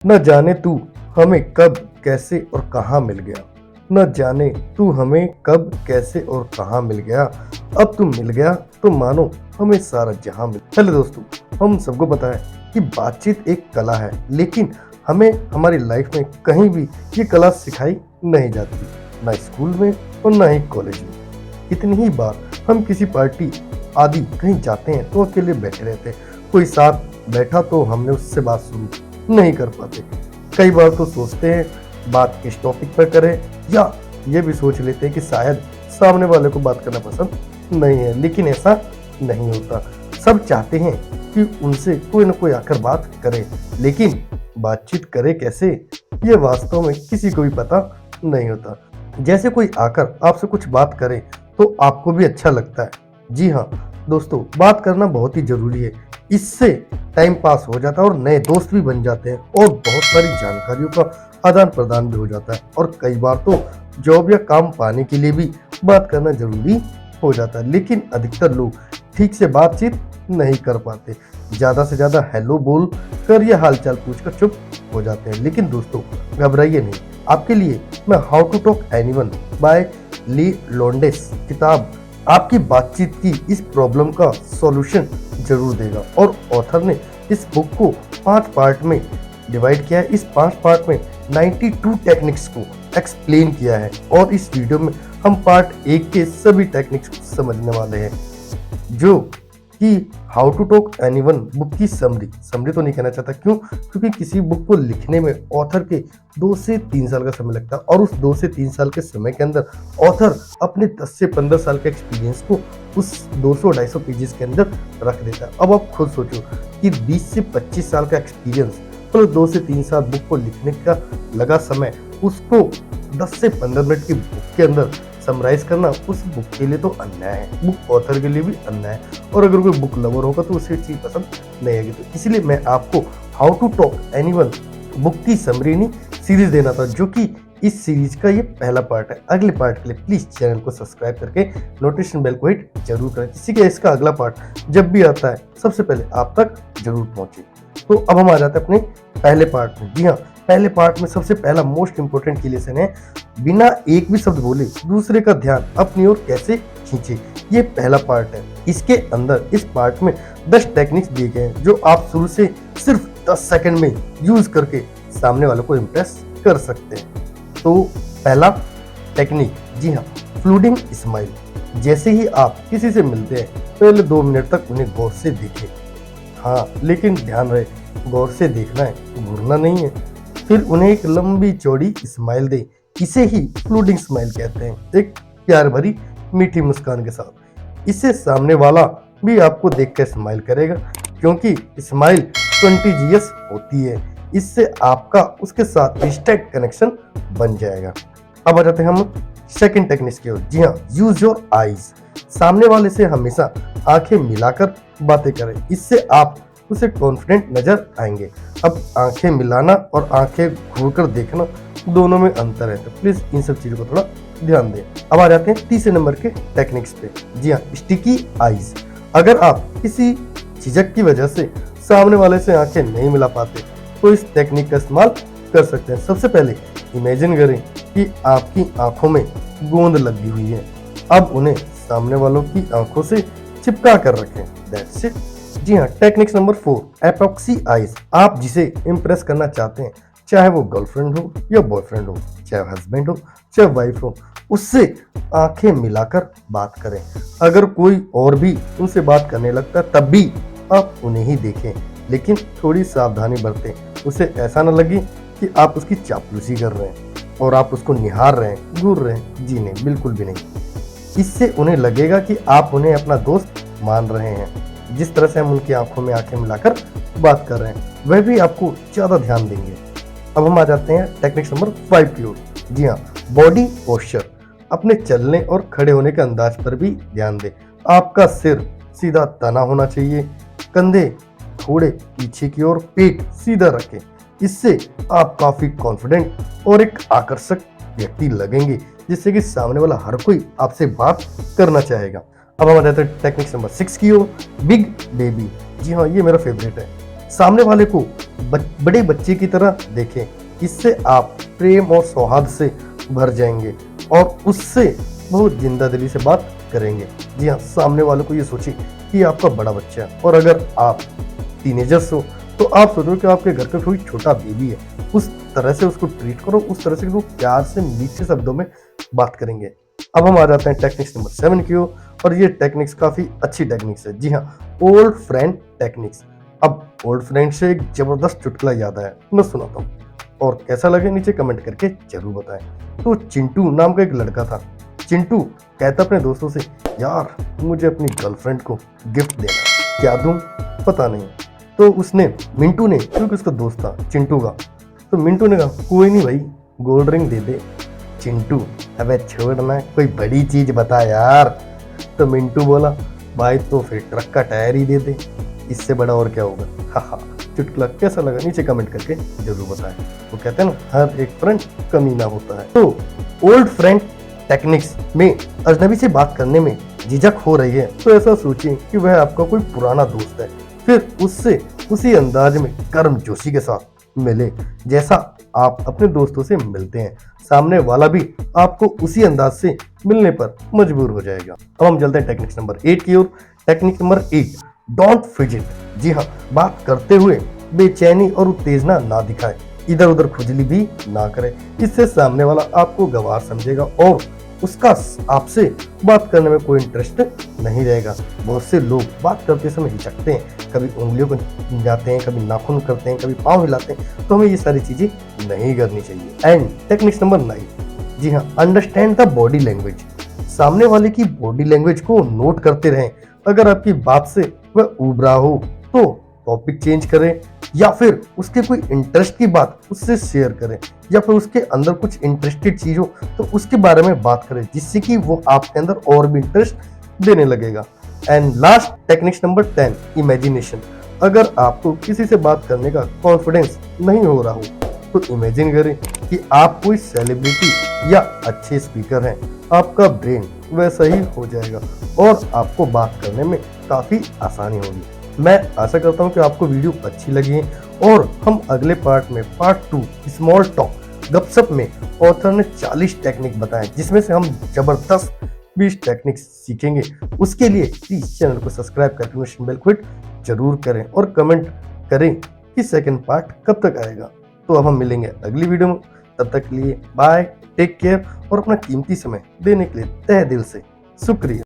न जाने तू हमें कब कैसे और कहाँ मिल गया। न जाने तू हमें कब कैसे और कहाँ मिल गया। अब तू मिल गया तो मानो हमें सारा जहां मिल। चलो दोस्तों, हम सबको पता है कि बातचीत एक कला है, लेकिन हमें हमारी लाइफ में कहीं भी ये कला सिखाई नहीं जाती, ना स्कूल में और ना ही कॉलेज में। कितनी ही बार हम किसी पार्टी आदि कहीं जाते हैं तो अकेले बैठे रहते हैं, कोई साथ बैठा तो हमने उससे बात शुरू नहीं कर पाते। कई बार तो सोचते हैं बात किस टॉपिक पर करें, या ये भी सोच लेते हैं कि शायद सामने वाले को बात करना पसंद नहीं है, लेकिन ऐसा नहीं होता। सब चाहते हैं कि उनसे कोई ना कोई आकर बात करे, लेकिन बातचीत करे कैसे, ये वास्तव में किसी को भी पता नहीं होता। जैसे कोई आकर आपसे कुछ बात करे तो आपको भी अच्छा लगता है। जी हाँ दोस्तों, बात करना बहुत ही जरूरी है। इससे टाइम पास हो जाता है और नए दोस्त भी बन जाते हैं और बहुत सारी जानकारियों का आदान प्रदान भी हो जाता है। और कई बार तो जॉब या काम पाने के लिए भी बात करना जरूरी हो जाता है, लेकिन अधिकतर लोग ठीक से बातचीत नहीं कर पाते। ज्यादा से ज्यादा हेलो बोल कर या हालचाल पूछकर चुप हो जाते हैं। लेकिन दोस्तों घबराइए नहीं, आपके लिए मैं how to talk anyone by Leil Lowndes किताब आपकी बातचीत की इस प्रॉब्लम का सॉल्यूशन जरूर देगा। और ऑथर ने इस बुक को 5 पार्ट में डिवाइड किया है। इस 5 पार्ट में 92 टेक्निक्स को एक्सप्लेन किया है, और इस वीडियो में हम पार्ट 1 के सभी टेक्निक्स को समझने वाले हैं, जो कि how to talk anyone book की समरी तो नहीं कहना चाहता। क्यों? क्योंकि किसी बुक को लिखने में ऑथर के 2 से 3 साल का समय लगता है, और उस 2 से 3 साल के समय के अंदर ऑथर अपने 10 से 15 साल के एक्सपीरियंस को उस 200-250 पेजेस के अंदर रख देता है। अब आप खुद सोचो कि 20 से 25 साल का एक्सपीरियंस और 2 से 3 साल बुक को लिखने का लगा समय, उसको 10 से 15 मिनट की बुक के अंदर समराइज करना उस बुक के लिए तो अन्याय है, बुक ऑथर के लिए भी अन्याय है। और अगर कोई बुक लवर होगा तो उसे चीज पसंद नहीं आएगी। तो इसलिए मैं आपको how to talk anyone book की समरी नहीं सीरीज देना था, जो कि इस सीरीज का ये पहला पार्ट है। अगले पार्ट के लिए प्लीज चैनल को सब्सक्राइब करके नोटिफिकेशन बेल को हिट जरूर करें, जिससे कि इसका अगला पार्ट जब भी आता है सबसे पहले आप तक जरूर पहुंचे। तो अब हम आ जाते हैं अपने पहले पार्ट में। जी हाँ, पहले पार्ट में सबसे पहला मोस्ट इंपोर्टेंट की लेसन है, बिना एक भी शब्द बोले दूसरे का ध्यान अपनी ओर कैसे खींचे। ये पहला पार्ट है। इसके अंदर इस पार्ट में 10 टेक्निक्स दिए गए हैं, जो आप शुरू से सिर्फ 10 सेकंड में यूज करके सामने वालों को इम्प्रेस कर सकते हैं। तो पहला टेक्निक, जी हाँ, फ्लूडिंग स्माइल। जैसे ही आप किसी से मिलते हैं पहले 2 मिनट तक उन्हें गौर से देखें। हाँ, लेकिन ध्यान रहे, गौर से देखना है, घूरना नहीं है। फिर उन्हें एक लंबी चौड़ी स्माइल दे, इसे ही फ्लूडिंग स्माइल कहते हैं, एक प्यार भरी मीठी मुस्कान के साथ। इससे सामने वाला भी आपको देखकर स्माइल करेगा, क्योंकि स्माइल कंटीजियस होती है। इससे आपका उसके साथ इंस्टेंट कनेक्शन बन जाएगा। अब आ जाते हैं हम सेकंड टेक्निक की ओर। जी हाँ, यूज योर आईज। सामने वाले से हमेशा आंखें मिलाकर बातें करें, इससे आप उसे कॉन्फिडेंट नजर आएंगे। अब आंखें मिलाना और आंखें घूरकर देखना दोनों में अंतर है, तो प्लीज इन सब चीजों को थोड़ा ध्यान दें। अब आ जाते हैं तीसरे नंबर के टेक्निक्स पे। जी हाँ, स्टिकी आईज। अगर आप किसी झिझक की वजह से सामने वाले से आंखें नहीं मिला पाते तो इस टेक्निक का इस्तेमाल कर सकते हैं। सबसे पहले इमेजिन करें कि आपकी आंखों में गोंद लगी हुई है। अब उन्हें सामने वालों की आंखों से चिपका कर रखें। That's it. जी हाँ, टेक्निक्स नंबर 4, एपॉक्सी आईज। आप जिसे इम्प्रेस करना चाहते हैं, चाहे वो गर्लफ्रेंड हो या बॉयफ्रेंड हो, चाहे हस्बैंड हो चाहे वाइफ हो, उससे आंखें मिलाकर बात करें। अगर कोई और भी उनसे बात करने लगता है तब भी आप उन्हें ही देखें, लेकिन थोड़ी सावधानी बरतें। उसे ऐसा न लगे कि आप उसकी चापलूसी कर रहे हैं और आप उसको निहार रहे हैं, घूर रहे हैं। जी नहीं, बिल्कुल भी नहीं। इससे उन्हें लगेगा कि आप उन्हें अपना दोस्त मान रहे हैं। जिस तरह से हम उनकी आंखों में आंखें मिलाकर बात कर रहे हैं, वह भी आपको ज्यादा ध्यान देंगे। अब हम आ जाते हैं टेक्निक नंबर 5 की ओर। जी हाँ, बॉडी पोस्चर। अपने चलने और खड़े होने के अंदाज पर भी ध्यान दें। आपका सिर सीधा तना होना चाहिए, कंधे थोड़े पीछे की ओर, पेट सीधा रखें। इससे आप काफी कॉन्फिडेंट और एक आकर्षक व्यक्ति लगेंगे, जिससे कि सामने वाला हर कोई आपसे बात करना चाहेगा। अब हम आ जाते हैं टेक्निक नंबर 6 की ओर, बिग बेबी। जी हाँ, ये मेरा फेवरेट है। सामने वाले को बड़े बच्चे की तरह देखें। इससे आप प्रेम और सौहार्द से भर जाएंगे और उससे बहुत जिंदा दिली से बात करेंगे। जी हाँ, सामने वालों को ये सोचिए कि आपका बड़ा बच्चा है, और अगर आप टीनेजर्स हो तो आप सोचो कि आपके घर का कोई छोटा बेबी है। उस तरह से उसको ट्रीट करो, उस तरह से वो प्यार से मीठे शब्दों में बात करेंगे। अब हम आ जाते हैं टेक्निक्स नंबर 7 की ओर, और ये टेक्निक्स काफी अच्छी टेक्निक्स है। जी हाँ, ओल्ड फ्रेंड टेक्निक्स। अब ओल्ड फ्रेंड से एक जबरदस्त चुटकुला याद आया, मैं सुनाता हूँ, और कैसा लगे नीचे कमेंट करके जरूर बताएं। तो चिंटू नाम का एक लड़का था। चिंटू कहता अपने दोस्तों से, यार मुझे अपनी गर्लफ्रेंड को गिफ्ट देना है, क्या दूं पता नहीं। तो उसने मिंटू ने, क्योंकि उसका दोस्त था चिंटू का, तो मिंटू ने कहा कोई नहीं भाई, गोल्ड रिंग दे दे। चिंटू, अबे छोड़ना, कोई बड़ी चीज बता यार। तो मिंटू बोला, भाई तो फिर ट्रक का टायर ही दे दे, इससे बड़ा और क्या होगा। हाँ, चुटकुला कैसा लगा नीचे कमेंट करके जरूर बताएं। तो कहते हैं ना, हर एक फ्रेंड कमीना होता है। तो ओल्ड फ्रेंड टेक्निक्स में अजनबी से बात करने में झिझक हो रही है तो ऐसा सोचिए कि वह आपका कोई पुराना दोस्त है, फिर उससे उसी अंदाज में गर्मजोशी के साथ मिले जैसा आप अपने दोस्तों से मिलते हैं। सामने वाला भी आपको उसी अंदाज से मिलने पर मजबूर हो जाएगा। अब हम चलते हैं टेक्निक नंबर 8 की ओर। Technique number 8, don't fidget. जी हाँ, बात करते हुए बेचैनी और उत्तेजना ना दिखाए, इधर उधर खुजली भी ना करे। इससे सामने वाला आपको गंवार समझेगा और उसका आपसे बात करने में कोई इंटरेस्ट नहीं रहेगा। बहुत से लोग बात करते समय हिचकते हैं, कभी उंगलियों को जाते हैं, कभी नाखून करते हैं, कभी पाँव हिलाते हैं। तो हमें ये सारी चीजें नहीं करनी चाहिए। एंड टेक्निक नंबर 9, जी हाँ, अंडरस्टैंड द बॉडी लैंग्वेज। सामने वाले की बॉडी लैंग्वेज को नोट करते रहें। अगर आपकी बात से वह ऊब रहा हो तो टॉपिक चेंज करें, या फिर उसके कोई इंटरेस्ट की बात उससे शेयर करें, या फिर उसके अंदर कुछ इंटरेस्टेड चीज हो तो उसके बारे में बात करें, जिससे कि वो आपके अंदर और भी इंटरेस्ट देने लगेगा। And last technique number 10, imagination. अगर आपको किसी से बात करने का कॉन्फिडेंस नहीं हो रहा हो तो इमेजिन करें कि आप कोई सेलिब्रिटी या अच्छे स्पीकर हैं। आपका ब्रेन वैसा ही हो जाएगा और आपको बात करने में काफी आसानी होगी। मैं आशा करता हूं कि आपको वीडियो अच्छी लगी है, और हम अगले पार्ट में, पार्ट 2 स्मॉल टॉक गपशप में ऑथर ने 40 टेक्निक बताए, जिसमें से हम जबरदस्त 20 टेक्निक सीखेंगे। उसके लिए प्लीज चैनल को सब्सक्राइब करके नोटिफिकेशन बेल को हिट जरूर करें और कमेंट करें कि सेकंड पार्ट कब तक आएगा। तो अब हम मिलेंगे अगली वीडियो में, तब तक के लिए बाय, टेक केयर, और अपना कीमती समय देने के लिए तहे दिल से शुक्रिया।